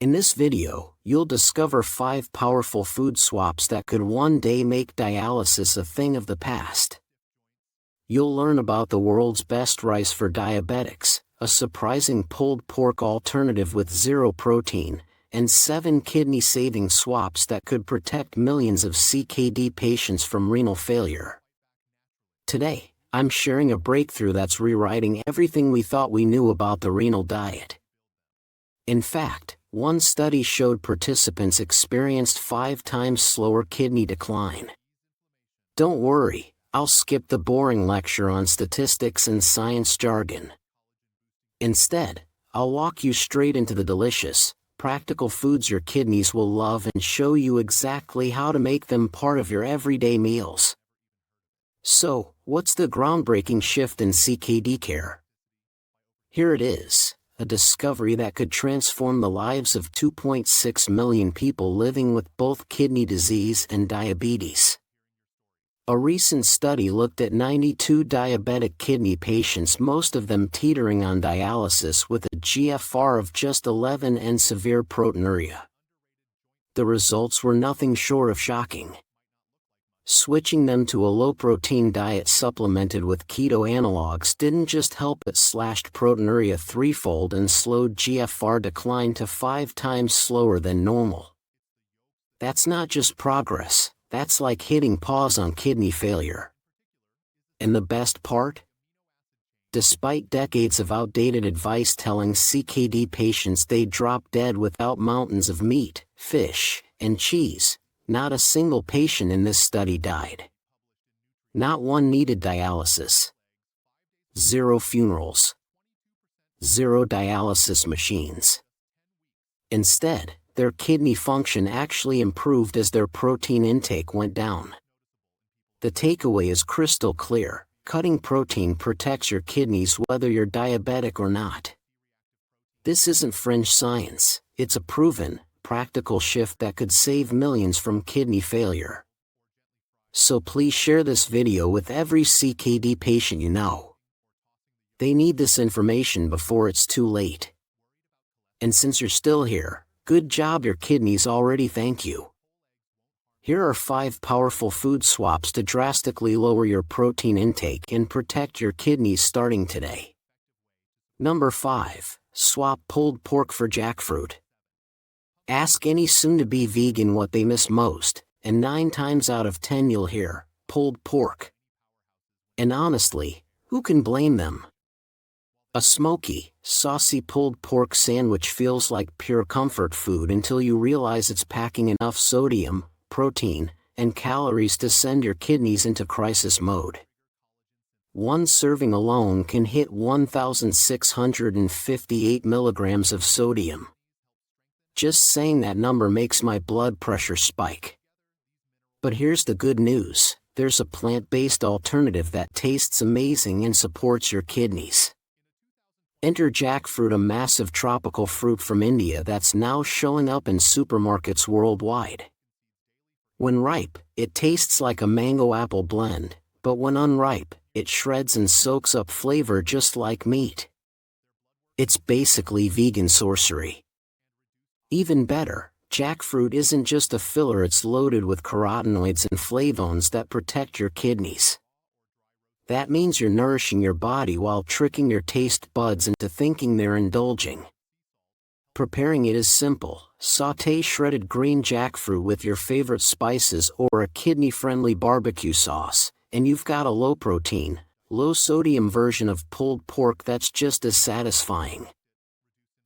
In this video, you'll discover 5 powerful food swaps that could one day make dialysis a thing of the past. You'll learn about the world's best rice for diabetics, a surprising pulled pork alternative with zero protein, and 7 kidney-saving swaps that could protect millions of CKD patients from renal failure. Today, I'm sharing a breakthrough that's rewriting everything we thought we knew about the renal diet. In fact, one study showed participants experienced 5 times slower kidney decline. Don't worry, I'll skip the boring lecture on statistics and science jargon. Instead, I'll walk you straight into the delicious, practical foods your kidneys will love and show you exactly how to make them part of your everyday meals. So, what's the groundbreaking shift in CKD care? Here it is, a discovery that could transform the lives of 2.6 million people living with both kidney disease and diabetes. A recent study looked at 92 diabetic kidney patients, most of them teetering on dialysis with a GFR of just 11 and severe proteinuria. The results were nothing short of shocking. Switching them to a low-protein diet supplemented with keto analogs didn't just help, it slashed proteinuria threefold and slowed GFR decline to 5 times slower than normal. That's not just progress, that's like hitting pause on kidney failure. And the best part? Despite decades of outdated advice telling CKD patients they'd drop dead without mountains of meat, fish, and cheese, not a single patient in this study died. Not one needed dialysis. 0 funerals. 0 dialysis machines. Instead, their kidney function actually improved as their protein intake went down. The takeaway is crystal clear: cutting protein protects your kidneys whether you're diabetic or not. This isn't fringe science, it's a proven, practical shift that could save millions from kidney failure. So please share this video with every CKD patient you know. They need this information before it's too late. And since you're still here, good job, your kidneys already thank you. Here are 5 powerful food swaps to drastically lower your protein intake and protect your kidneys starting today. Number 5. Swap pulled pork for jackfruit. Ask any soon-to-be vegan what they miss most, and 9 times out of 10 you'll hear, pulled pork. And honestly, who can blame them? A smoky, saucy pulled pork sandwich feels like pure comfort food until you realize it's packing enough sodium, protein, and calories to send your kidneys into crisis mode. One serving alone can hit 1,658 milligrams of sodium. Just saying that number makes my blood pressure spike. But here's the good news: there's a plant-based alternative that tastes amazing and supports your kidneys. Enter jackfruit, a massive tropical fruit from India that's now showing up in supermarkets worldwide. When ripe, it tastes like a mango-apple blend, but when unripe, it shreds and soaks up flavor just like meat. It's basically vegan sorcery. Even better, jackfruit isn't just a filler, it's loaded with carotenoids and flavonoids that protect your kidneys. That means you're nourishing your body while tricking your taste buds into thinking they're indulging. Preparing it is simple: sauté shredded green jackfruit with your favorite spices or a kidney-friendly barbecue sauce, and you've got a low-protein, low-sodium version of pulled pork that's just as satisfying.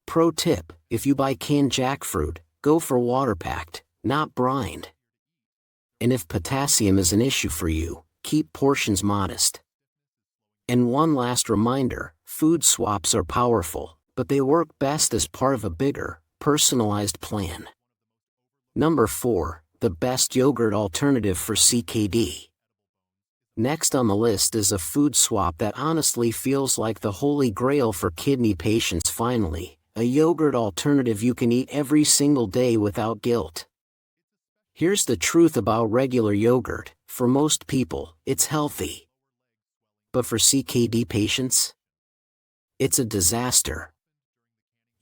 Pro tip: if you buy canned jackfruit, go for water-packed, not brined. And if potassium is an issue for you, keep portions modest. And one last reminder: food swaps are powerful, but they work best as part of a bigger, personalized plan. Number 4. The best yogurt alternative for CKD. Next on the list is a food swap that honestly feels like the holy grail for kidney patients. Finally, a yogurt alternative you can eat every single day without guilt. Here's the truth about regular yogurt: for most people, it's healthy. But for CKD patients, it's a disaster.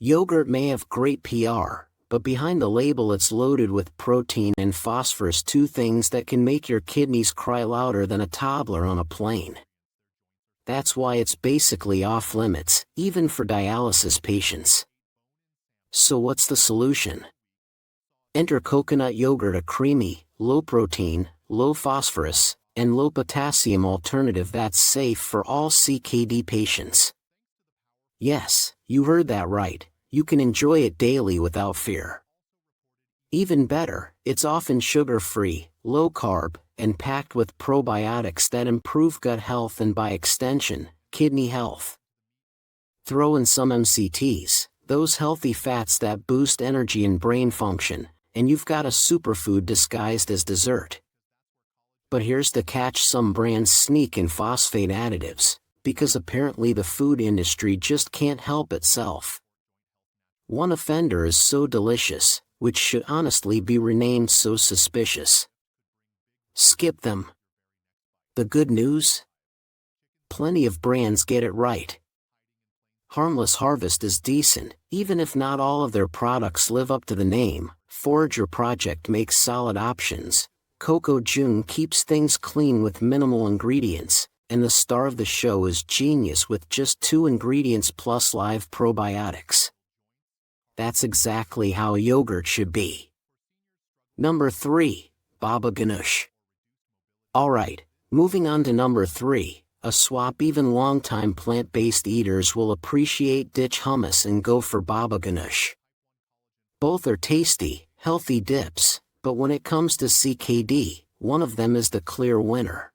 Yogurt may have great PR, but behind the label it's loaded with protein and phosphorus, two things that can make your kidneys cry louder than a toddler on a plane. That's why it's basically off limits, even for dialysis patients. So what's the solution? Enter coconut yogurt, a creamy, low-protein, low-phosphorus, and low-potassium alternative that's safe for all CKD patients. Yes, you heard that right, you can enjoy it daily without fear. Even better, it's often sugar-free, low-carb, and packed with probiotics that improve gut health and by extension, kidney health. Throw in some MCTs, those healthy fats that boost energy and brain function, and you've got a superfood disguised as dessert. But here's the catch: some brands sneak in phosphate additives, because apparently the food industry just can't help itself. One offender is So Delicious, which should honestly be renamed So Suspicious. Skip them. The good news? Plenty of brands get it right. Harmless Harvest is decent, even if not all of their products live up to the name. Forager Project makes solid options. Coco June keeps things clean with minimal ingredients, and the star of the show is Genius with just 2 ingredients plus live probiotics. That's exactly how a yogurt should be. Number 3, Baba Ganoush. Alright, moving on to number 3, a swap even longtime plant-based eaters will appreciate. Ditch hummus and go for Baba Ganoush. Both are tasty, healthy dips, but when it comes to CKD, one of them is the clear winner.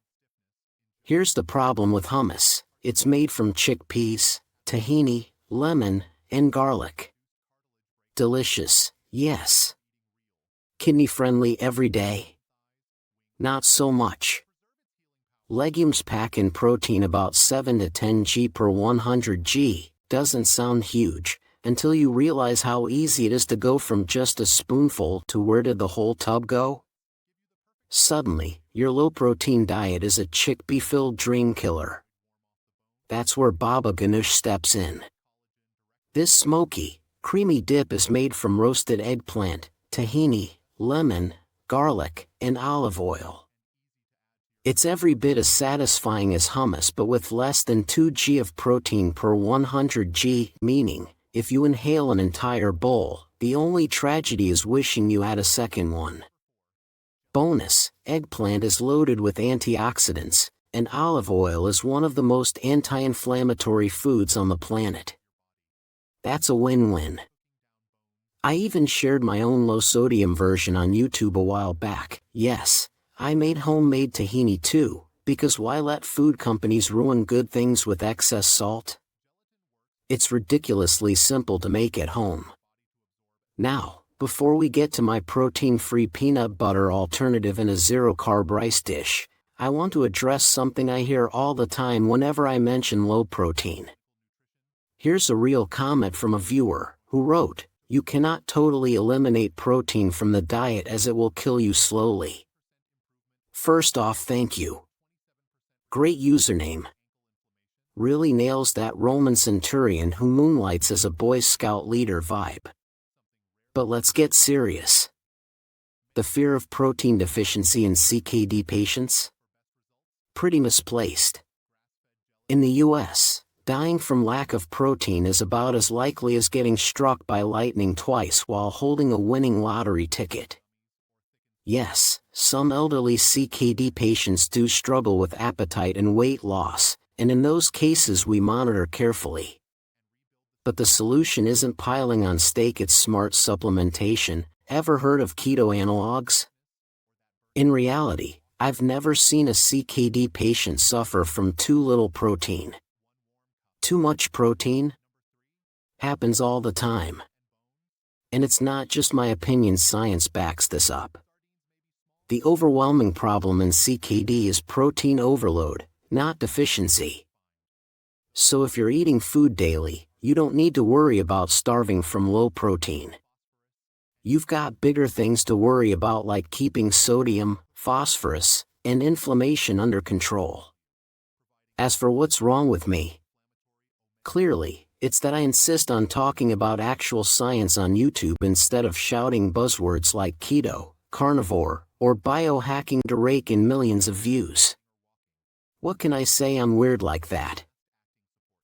Here's the problem with hummus: it's made from chickpeas, tahini, lemon, and garlic. Delicious, yes. Kidney-friendly every day? Not so much. Legumes pack in protein about 7 to 10 g per 100 g, doesn't sound huge, until you realize how easy it is to go from just a spoonful to where did the whole tub go? Suddenly, your low-protein diet is a chickpea-filled dream killer. That's where Baba Ganoush steps in. This smoky, creamy dip is made from roasted eggplant, tahini, lemon, garlic, and olive oil. It's every bit as satisfying as hummus but with less than 2 g of protein per 100 g, meaning, if you inhale an entire bowl, the only tragedy is wishing you had a second one. Bonus, eggplant is loaded with antioxidants, and olive oil is one of the most anti-inflammatory foods on the planet. That's a win-win. I even shared my own low-sodium version on YouTube a while back. Yes, I made homemade tahini too, because why let food companies ruin good things with excess salt? It's ridiculously simple to make at home. Now, before we get to my protein-free peanut butter alternative in a zero-carb rice dish, I want to address something I hear all the time whenever I mention low protein. Here's a real comment from a viewer, who wrote, "You cannot totally eliminate protein from the diet as it will kill you slowly." First off, thank you. Great username. Really nails that Roman centurion who moonlights as a Boy Scout leader vibe. But let's get serious. The fear of protein deficiency in CKD patients? Pretty misplaced. In the US, dying from lack of protein is about as likely as getting struck by lightning twice while holding a winning lottery ticket. Yes, some elderly CKD patients do struggle with appetite and weight loss, and in those cases we monitor carefully. But the solution isn't piling on steak, it's smart supplementation. Ever heard of keto analogs? In reality, I've never seen a CKD patient suffer from too little protein. Too much protein? Happens all the time. And it's not just my opinion, science backs this up. The overwhelming problem in CKD is protein overload, not deficiency. So if you're eating food daily, you don't need to worry about starving from low protein. You've got bigger things to worry about, like keeping sodium, phosphorus, and inflammation under control. As for what's wrong with me? Clearly, It's that I insist on talking about actual science on YouTube instead of shouting buzzwords like keto, carnivore, or biohacking to rake in millions of views. What can I say? I'm weird like that.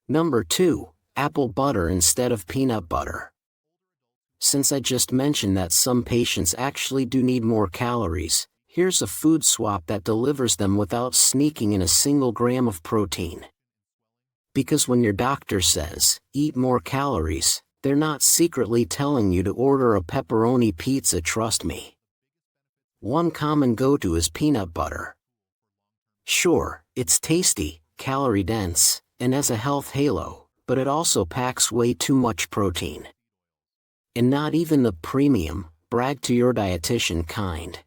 Number 2. Apple butter instead of peanut butter. Since I just mentioned that some patients actually do need more calories, here's a food swap that delivers them without sneaking in a single gram of protein. Because when your doctor says, eat more calories, they're not secretly telling you to order a pepperoni pizza, trust me. One common go-to is peanut butter. Sure, it's tasty, calorie-dense, and has a health halo, but it also packs way too much protein. And not even the premium, brag to your dietitian kind.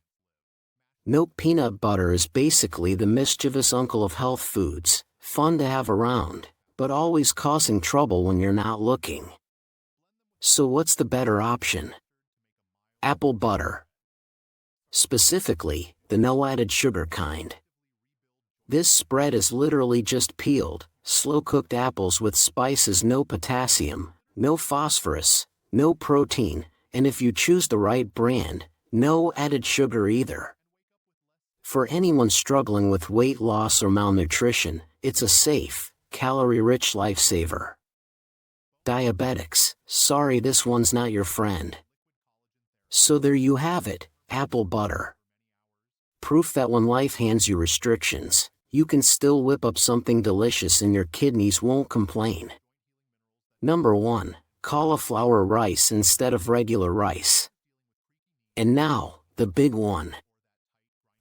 Milk peanut butter is basically the mischievous uncle of health foods, fun to have around, but always causing trouble when you're not looking. So what's the better option? Apple butter. Specifically, the no added sugar kind. This spread is literally just peeled, slow-cooked apples with spices, no potassium, no phosphorus, no protein, and if you choose the right brand, no added sugar either. For anyone struggling with weight loss or malnutrition, it's a safe, calorie-rich lifesaver. Diabetics, sorry, this one's not your friend. So there you have it, apple butter. Proof that when life hands you restrictions, you can still whip up something delicious and your kidneys won't complain. Number 1. Cauliflower rice instead of regular rice. And now, the big one.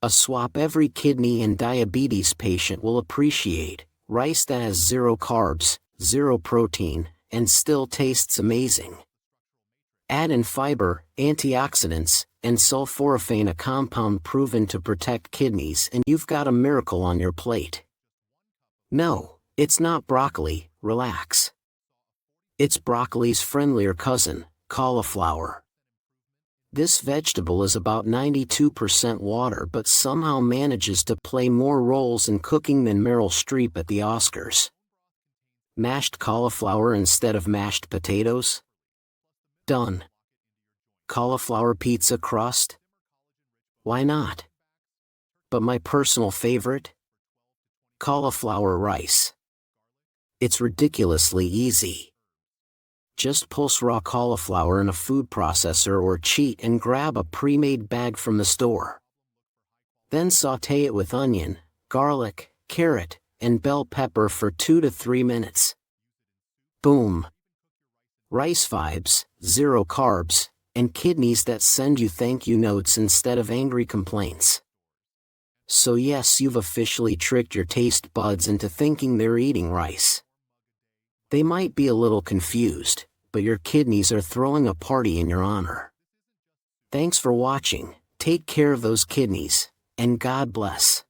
A swap every kidney and diabetes patient will appreciate: rice that has 0 carbs, 0 protein, and still tastes amazing. Add in fiber, antioxidants, and sulforaphane, a compound proven to protect kidneys, and you've got a miracle on your plate. No, it's not broccoli, relax. It's broccoli's friendlier cousin, cauliflower. This vegetable is about 92% water but somehow manages to play more roles in cooking than Meryl Streep at the Oscars. Mashed cauliflower instead of mashed potatoes? Done. Cauliflower pizza crust? Why not? But my personal favorite? Cauliflower rice. It's ridiculously easy. Just pulse raw cauliflower in a food processor or cheat and grab a pre-made bag from the store. Then saute it with onion, garlic, carrot, and bell pepper for 2 to 3 minutes. Boom. Rice vibes, 0 carbs, and kidneys that send you thank you notes instead of angry complaints. So yes, you've officially tricked your taste buds into thinking they're eating rice. They might be a little confused, but your kidneys are throwing a party in your honor. Thanks for watching, take care of those kidneys, and God bless.